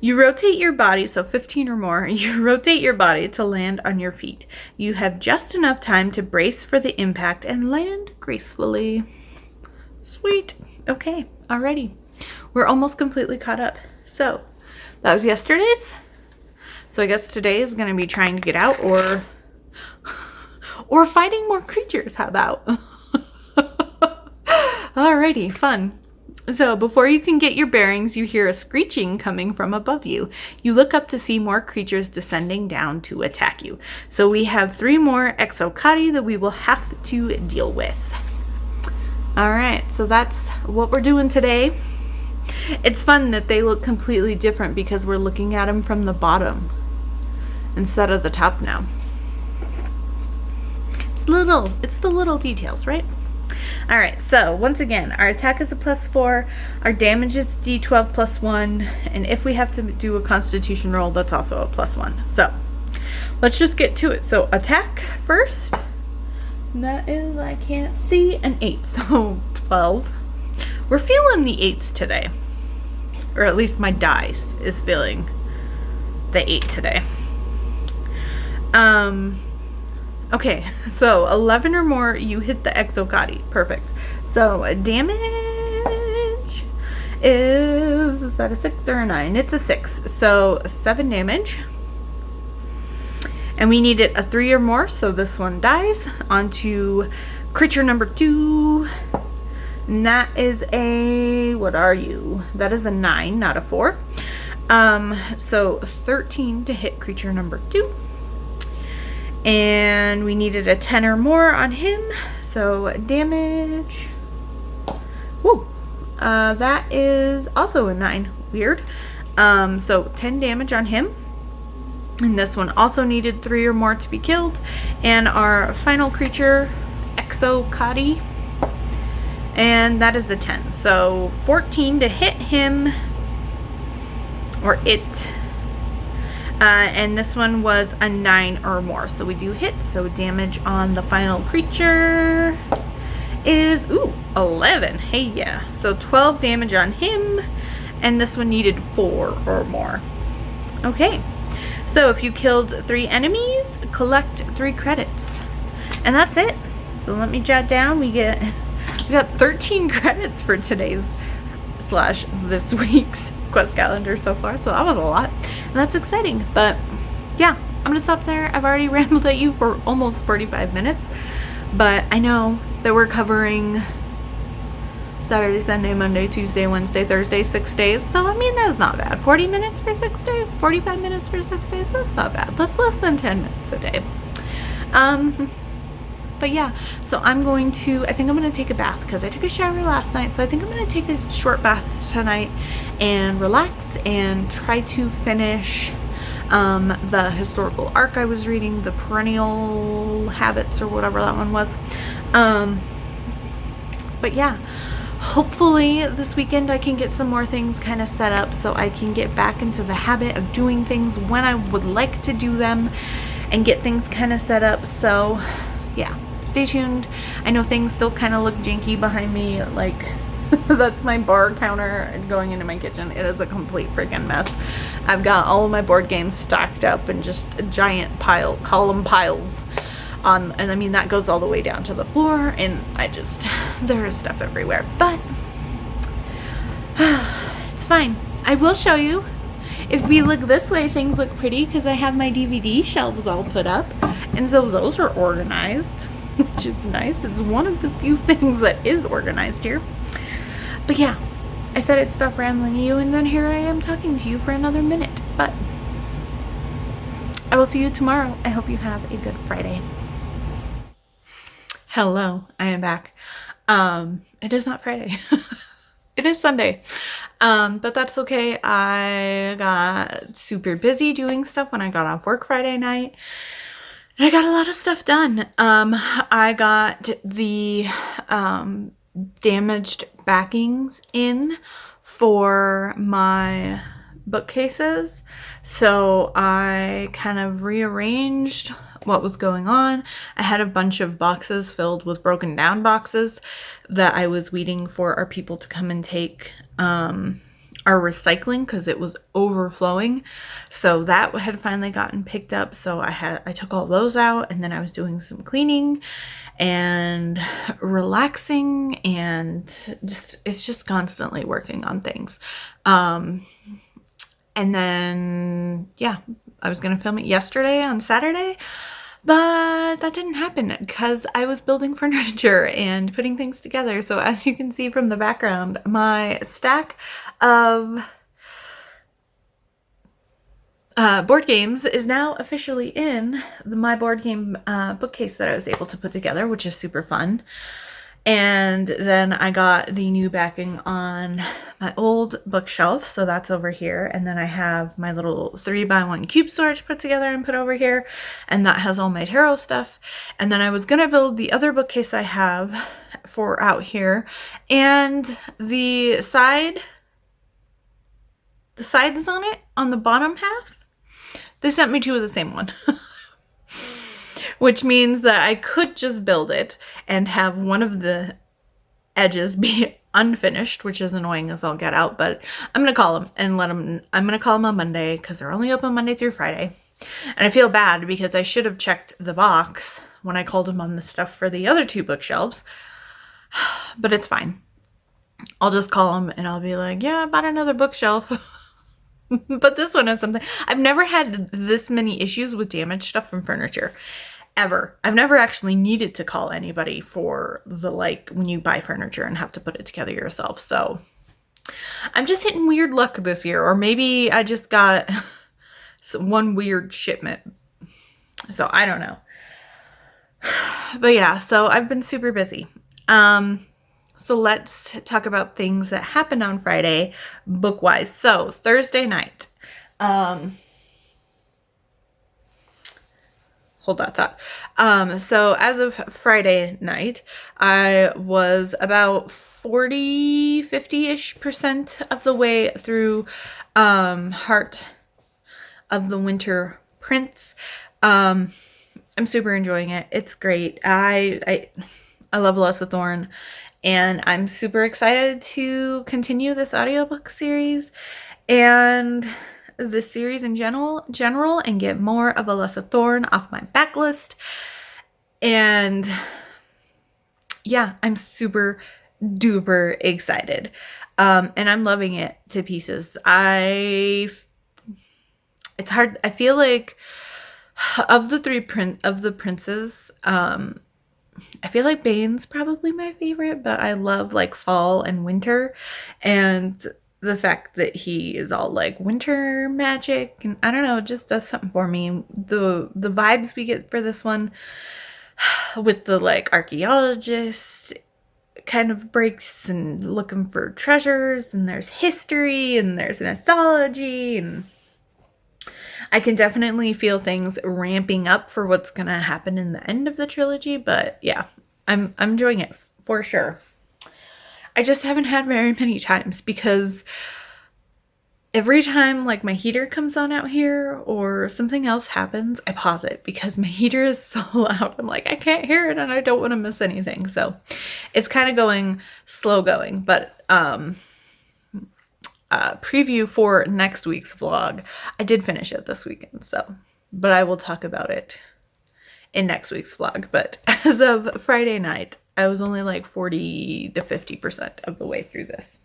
You rotate your body, so 15 or more. You rotate your body to land on your feet. You have just enough time to brace for the impact and land gracefully. Sweet. Okay, alrighty. We're almost completely caught up. So that was yesterday's. So I guess today is going to be trying to get out or fighting more creatures. How about? Alrighty, fun. So before you can get your bearings, you hear a screeching coming from above you. You look up to see more creatures descending down to attack you. So we have 3 more exocati that we will have to deal with. Alright, so that's what we're doing today. It's fun that they look completely different because we're looking at them from the bottom instead of the top now. It's the little details, right? Alright, so once again, our attack is a +4, our damage is d12 +1, and if we have to do a constitution roll, that's also a +1. So, let's just get to it. So, attack first. And that is, I can't see, an 8, so 12. We're feeling the 8s today. Or at least my dice is feeling the 8 today. Okay, so 11 or more, you hit the exocati. Perfect. So damage is that a 6 or a 9? It's a 6. So 7 damage. And we needed a 3 or more, so this one dies. On to creature number 2. And that is a, what are you? That is a 9, not a 4. So 13 to hit creature number 2. And we needed a 10 or more on him. So damage. Woo. That is also a 9. Weird. So 10 damage on him. And this one also needed 3 or more to be killed. And our final creature, exocati. And that is the 10. So 14 to hit him. Or it. And this one was a 9 or more. So we do hit. So damage on the final creature is, 11. Hey, yeah. So 12 damage on him. And this one needed 4 or more. Okay. So if you killed 3 enemies, collect 3 credits. And that's it. So let me jot down. We got 13 credits for today's / this week's quest calendar so far, so that was a lot, and that's exciting. But yeah, I'm gonna stop there. I've already rambled at you for almost 45 minutes, but I know that we're covering Saturday, Sunday, Monday, Tuesday, Wednesday, Thursday, 6 days. So I mean, that's not bad. 40 minutes for 6 days, 45 minutes for 6 days, that's not bad. That's less than 10 minutes a day. But yeah, so I think I'm going to take a bath because I took a shower last night. So I think I'm going to take a short bath tonight and relax and try to finish the historical arc I was reading, the Perennial Habits or whatever that one was. But yeah, hopefully this weekend I can get some more things kind of set up so I can get back into the habit of doing things when I would like to do them and get things kind of set up. So yeah, stay tuned. I know things still kind of look janky behind me, like that's my bar counter going into my kitchen. It is a complete freaking mess. I've got all of my board games stacked up in just a giant column piles on, and I mean that goes all the way down to the floor, and there is stuff everywhere, but it's fine. I will show you. If we look this way, things look pretty because I have my DVD shelves all put up, and so those are organized, which is nice. It's one of the few things that is organized here. But yeah, I said I'd stop rambling you, and then here I am talking to you for another minute. But I will see you tomorrow. I hope you have a good Friday. Hello, I am back. It is not Friday. It is Sunday. But that's okay. I got super busy doing stuff when I got off work Friday night. And I got a lot of stuff done. I got the damaged backings in for my bookcases. So I kind of rearranged what was going on. I had a bunch of boxes filled with broken down boxes that I was waiting for our people to come and take our recycling because it was overflowing. So that had finally gotten picked up. So I took all those out, and then I was doing some cleaning and relaxing, and it's just constantly working on things. And then, yeah, I was going to film it yesterday on Saturday, but that didn't happen because I was building furniture and putting things together. So as you can see from the background, my stack of board games is now officially in my board game bookcase that I was able to put together, which is super fun. And then I got the new backing on my old bookshelf, so that's over here. And then I have my little 3x1 cube storage put together and put over here, and that has all my tarot stuff. And then I was gonna build the other bookcase I have for out here, and the sides on it, on the bottom half, they sent me two of the same one. Which means that I could just build it and have one of the edges be unfinished, which is annoying as I'll get out, but I'm going to call them and I'm going to call them on Monday because they're only open Monday through Friday. And I feel bad because I should have checked the box when I called them on the stuff for the other two bookshelves, but it's fine. I'll just call them and I'll be like, yeah, I bought another bookshelf. But this one has something. I've never had this many issues with damaged stuff from furniture. Ever. I've never actually needed to call anybody for when you buy furniture and have to put it together yourself. So I'm just hitting weird luck this year, or maybe I just got one weird shipment. So I don't know. But yeah, so I've been super busy. So let's talk about things that happened on Friday book-wise. So Thursday night. Hold that thought. So as of Friday night, I was about 50-ish% of the way through Heart of the Winter Prince. I'm super enjoying it. It's great. I love Alessa Thorne, and I'm super excited to continue this audiobook series and the series in general and get more of Alessa Thorne off my backlist. And yeah, I'm super duper excited. And I'm loving it to pieces. It's hard. I feel like of the princes, I feel like Bane's probably my favorite, but I love like fall and winter, and the fact that he is all like winter magic, and I don't know, it just does something for me. The vibes we get for this one with the like archaeologist kind of breaks and looking for treasures, and there's history and there's mythology, and I can definitely feel things ramping up for what's gonna happen in the end of the trilogy. But yeah, I'm enjoying it for sure. I just haven't had very many times because every time like my heater comes on out here or something else happens, I pause it because my heater is so loud. I'm like, I can't hear it and I don't want to miss anything. So it's kind of going slow going, but preview for next week's vlog. I did finish it this weekend, but I will talk about it in next week's vlog. But as of Friday night, I was only like 40 to 50% of the way through this.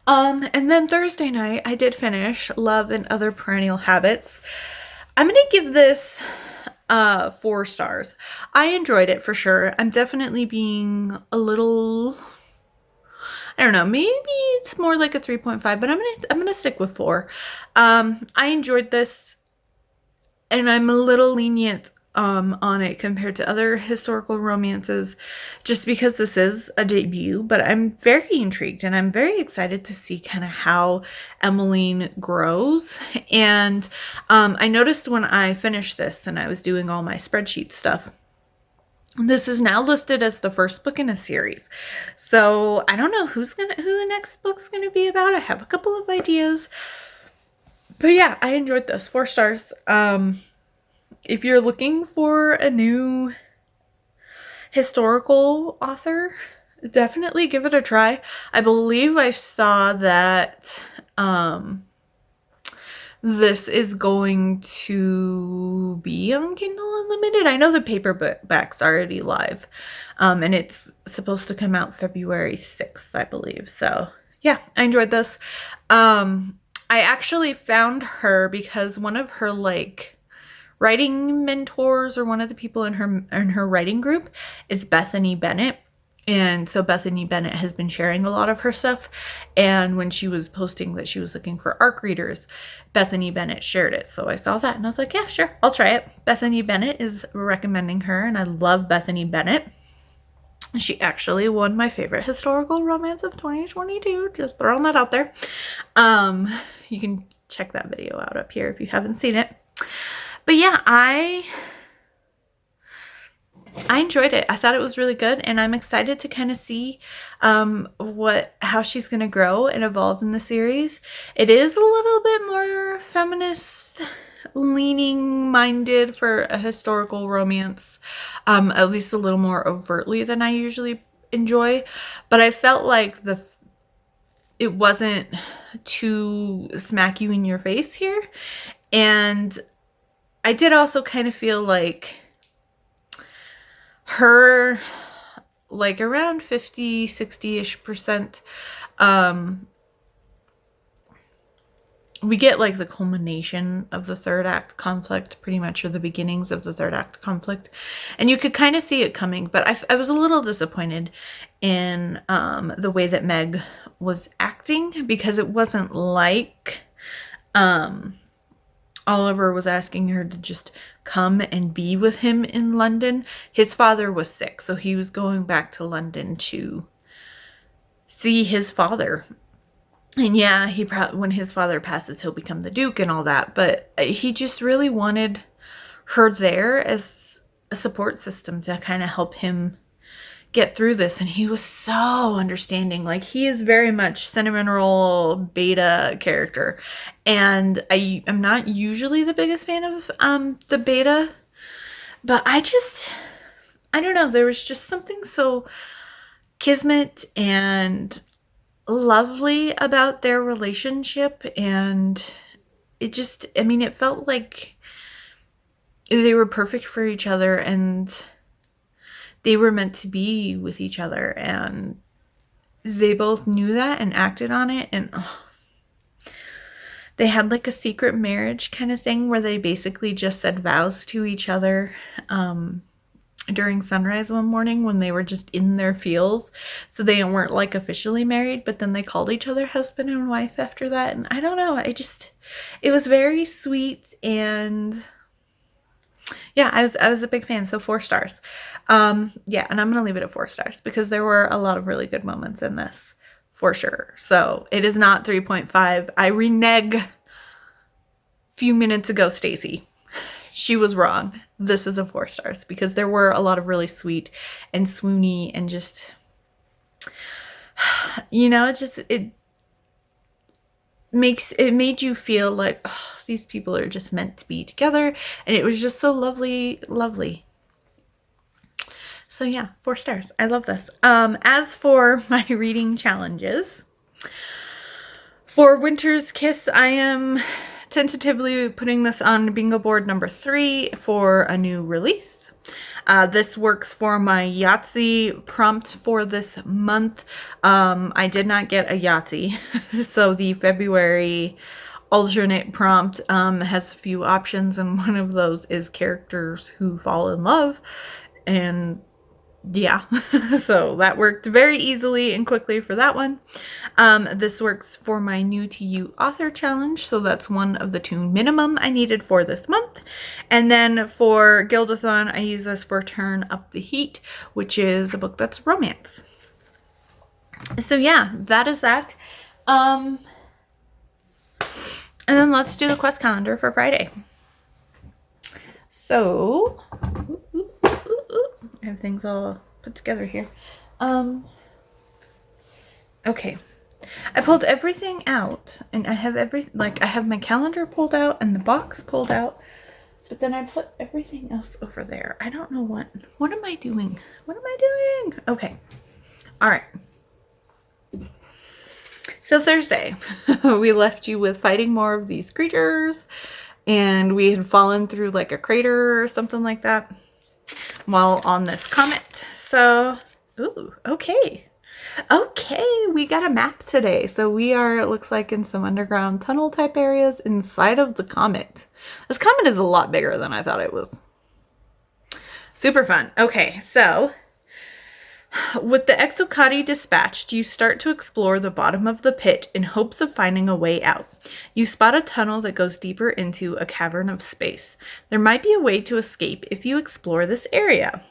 And then Thursday night, I did finish Love and Other Perennial Habits. I'm gonna give this 4 stars. I enjoyed it for sure. I'm definitely being a little, I don't know, maybe it's more like a 3.5, but I'm gonna stick with 4. I enjoyed this, and I'm a little lenient on it compared to other historical romances, just because this is a debut. But I'm very intrigued, and I'm very excited to see kind of how Emmeline grows. And I noticed when I finished this and I was doing all my spreadsheet stuff, this is now listed as the first book in a series. So I don't know who the next book's gonna be about. I have a couple of ideas. But yeah, I enjoyed this. 4 stars. If you're looking for a new historical author, definitely give it a try. I believe I saw that this is going to be on Kindle Unlimited. I know the paperback's already live, and it's supposed to come out February 6th, I believe. So yeah, I enjoyed this. I actually found her because one of her like writing mentors, or one of the people in her writing group, is Bethany Bennett. And so Bethany Bennett has been sharing a lot of her stuff. And when she was posting that she was looking for ARC readers, Bethany Bennett shared it. So I saw that and I was like, yeah, sure, I'll try it. Bethany Bennett is recommending her, and I love Bethany Bennett. She actually won my favorite historical romance of 2022. Just throwing that out there. You can check that video out up here if you haven't seen it. But yeah, I enjoyed it. I thought it was really good, and I'm excited to kind of see how she's going to grow and evolve in the series. It is a little bit more feminist leaning minded for a historical romance, at least a little more overtly than I usually enjoy. But I felt like it wasn't too smack you in your face here, and I did also kind of feel like her, like around 50, 60-ish%, we get like the culmination of the third act conflict pretty much, or the beginnings of the third act conflict. And you could kind of see it coming, but I was a little disappointed in the way that Meg was acting, because it wasn't like Oliver was asking her to just come and be with him in London. His father was sick, so he was going back to London to see his father. And yeah, when his father passes, he'll become the Duke and all that. But he just really wanted her there as a support system to kind of help him get through this. And he was so understanding. Like, he is very much cinnamon roll beta character, and I'm not usually the biggest fan of the beta, but I don't know, there was just something so kismet and lovely about their relationship. And it felt like they were perfect for each other, and they were meant to be with each other. And they both knew that and acted on it, and they had like a secret marriage kind of thing where they basically just said vows to each other during sunrise one morning when they were just in their feels. So they weren't like officially married, but then they called each other husband and wife after that. And I don't know, it was very sweet, and yeah, I was a big fan. So 4 stars. Yeah, and I'm gonna leave it at 4 stars because there were a lot of really good moments in this for sure. So it is not 3.5. I renege a few minutes ago, Stacy. She was wrong. This is a 4 stars because there were a lot of really sweet and swoony and just, you know, it made you feel like, oh, these people are just meant to be together, and it was just so lovely. So yeah, 4 stars. I love this. As for my reading challenges, for Winter's Kiss, I am tentatively putting this on bingo board number 3 for a new release. This works for my Yahtzee prompt for this month. I did not get a Yahtzee, so the February alternate prompt has a few options, and one of those is characters who fall in love, and yeah, so that worked very easily and quickly for that one. This works for my new to you author challenge, so that's one of the 2 minimum I needed for this month. And then for Gildathon, I use this for Turn Up the Heat, which is a book that's romance. So yeah, that is that. And then let's do the quest calendar for Friday. So I have things all put together here. Okay. I pulled everything out, and I have I have my calendar pulled out and the box pulled out, but then I put everything else over there. I don't know what am I doing? Okay. All right. So Thursday, we left you with fighting more of these creatures, and we had fallen through like a crater or something like that while on this comet. So, ooh, okay, we got a map today. So we are, it looks like, in some underground tunnel type areas inside of the comet. This comet is a lot bigger than I thought it was. Super fun. Okay, so with the Exocati dispatched, you start to explore the bottom of the pit in hopes of finding a way out. You spot a tunnel that goes deeper into a cavern of space. There might be a way to escape if you explore this area.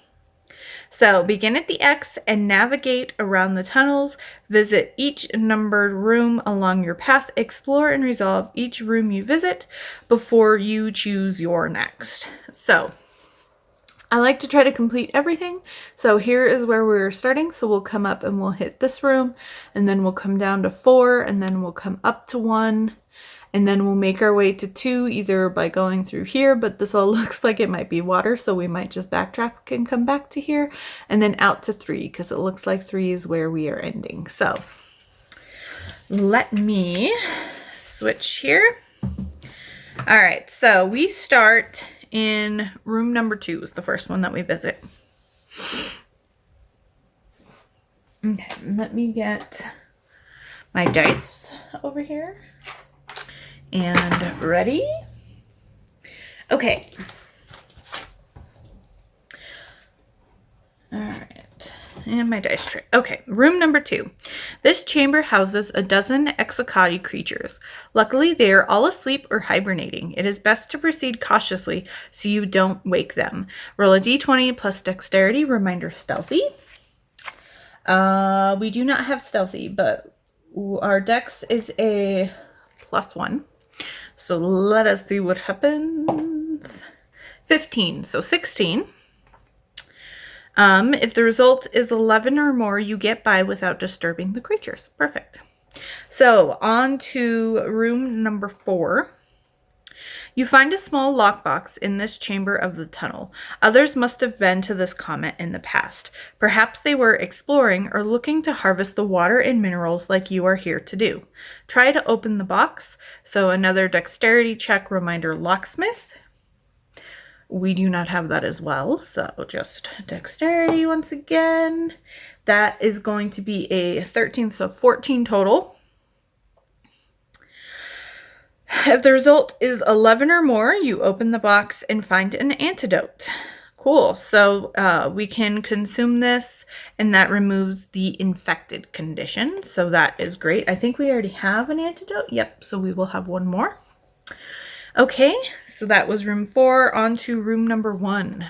So begin at the X and navigate around the tunnels. Visit each numbered room along your path. Explore and resolve each room you visit before you choose your next. So I like to try to complete everything. So here is where we're starting. So we'll come up and we'll hit this room, and then we'll come down to 4, and then we'll come up to 1, and then we'll make our way to 2 either by going through here, but this all looks like it might be water, so we might just backtrack and come back to here, and then out to 3 because it looks like 3 is where we are ending. So let me switch here. All right, so we start in room number 2 is the first one that we visit. Okay, let me get my dice over here and ready. Okay. All right, and my dice tray. Okay, room number 2. This chamber houses a dozen Exocati creatures. Luckily, they are all asleep or hibernating. It is best to proceed cautiously so you don't wake them. Roll a d20 plus dexterity. Reminder, stealthy. We do not have stealthy, but our dex is a +1. So let us see what happens. 15, so 16. If the result is 11 or more, you get by without disturbing the creatures. Perfect. So on to room number 4. You find a small lockbox in this chamber of the tunnel. Others must have been to this comet in the past. Perhaps they were exploring or looking to harvest the water and minerals like you are here to do. Try to open the box. So another dexterity check, reminder, locksmith. We do not have that as well, so just dexterity once again. That is going to be a 13, so 14 total. If the result is 11 or more, you open the box and find an antidote. Cool, so we can consume this, and that removes the infected condition, so that is great. I think we already have an antidote. Yep, so we will have one more. Okay, so that was room 4. On to room number 1.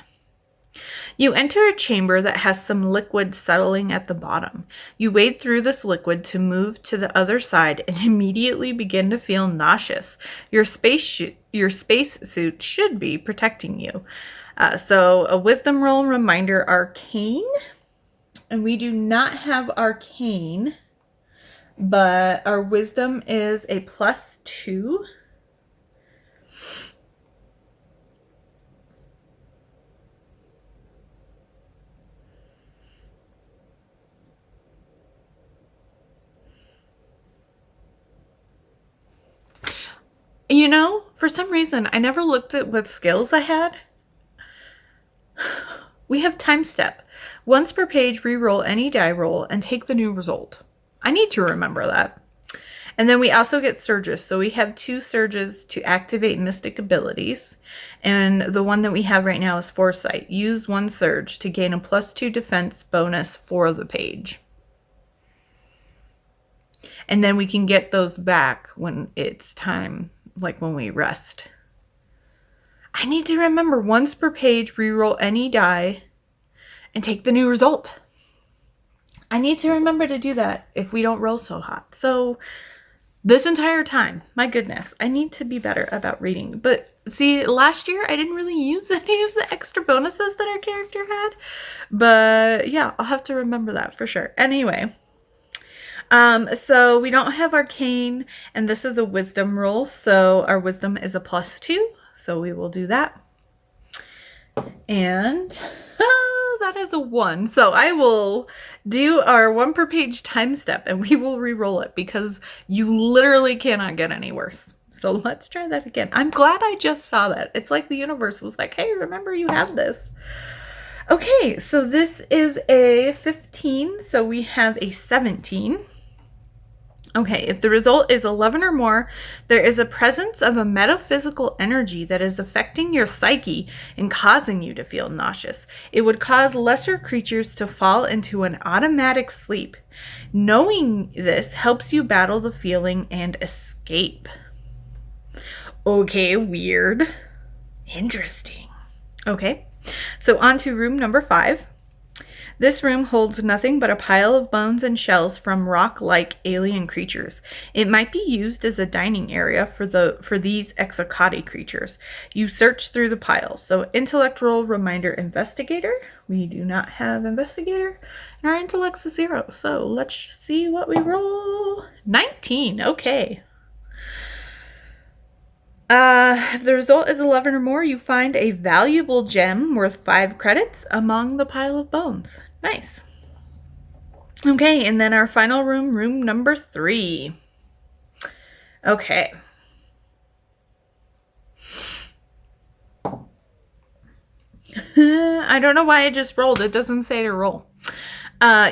You enter a chamber that has some liquid settling at the bottom. You wade through this liquid to move to the other side and immediately begin to feel nauseous. Your space suit should be protecting you. So a wisdom roll reminder, arcane. And we do not have arcane, but our wisdom is a +2. You know, for some reason, I never looked at what skills I had. We have time step. Once per page, re-roll any die roll and take the new result. I need to remember that. And then we also get surges. So we have 2 surges to activate mystic abilities. And the one that we have right now is foresight. Use 1 surge to gain a +2 defense bonus for the page. And then we can get those back when it's time, like when we rest. I need to remember, once per page, re-roll any die and take the new result. I need to remember to do that if we don't roll so hot. So this entire time, my goodness, I need to be better about reading. But see, last year I didn't really use any of the extra bonuses that our character had. But yeah, I'll have to remember that for sure. Anyway, so we don't have arcane, and this is a wisdom roll. So our wisdom is a +2. So we will do that. And that is a 1. So I will do our 1 per page time step, and we will re-roll it because you literally cannot get any worse. So let's try that again. I'm glad I just saw that. It's like the universe was like, hey, remember you have this. Okay, so this is a 15. So we have a 17. Okay, if the result is 11 or more, there is a presence of a metaphysical energy that is affecting your psyche and causing you to feel nauseous. It would cause lesser creatures to fall into an automatic sleep. Knowing this helps you battle the feeling and escape. Okay, weird. Interesting. Okay, so on to room number 5. This room holds nothing but a pile of bones and shells from rock-like alien creatures. It might be used as a dining area for these exocati creatures. You search through the piles. So intellect roll, reminder, investigator. We do not have investigator. And our intellect's a 0. So let's see what we roll. 19. Okay. If the result is 11 or more, you find a valuable gem worth 5 credits among the pile of bones. Nice. Okay, and then our final room, room number 3. Okay. I don't know why I just rolled. It doesn't say to roll.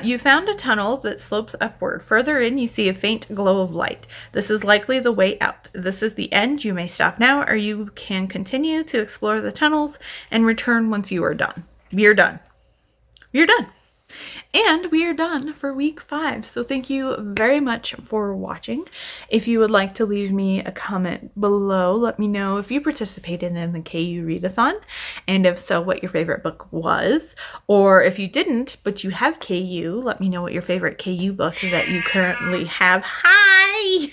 You found a tunnel that slopes upward. Further in, you see a faint glow of light. This is likely the way out. This is the end. You may stop now, or you can continue to explore the tunnels and return once you are done. We are done. We are done. And we are done for week 5. So thank you very much for watching. If you would like to leave me a comment below, let me know if you participated in the KU Readathon, and if so, what your favorite book was. Or if you didn't, but you have KU, let me know what your favorite KU book that you currently have. Hi!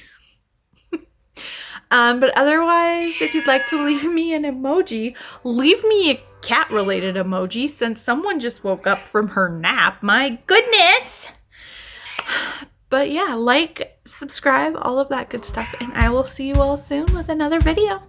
But otherwise, if you'd like to leave me an emoji, leave me a cat-related emoji since someone just woke up from her nap. My goodness! But yeah, like, subscribe, all of that good stuff, and I will see you all soon with another video.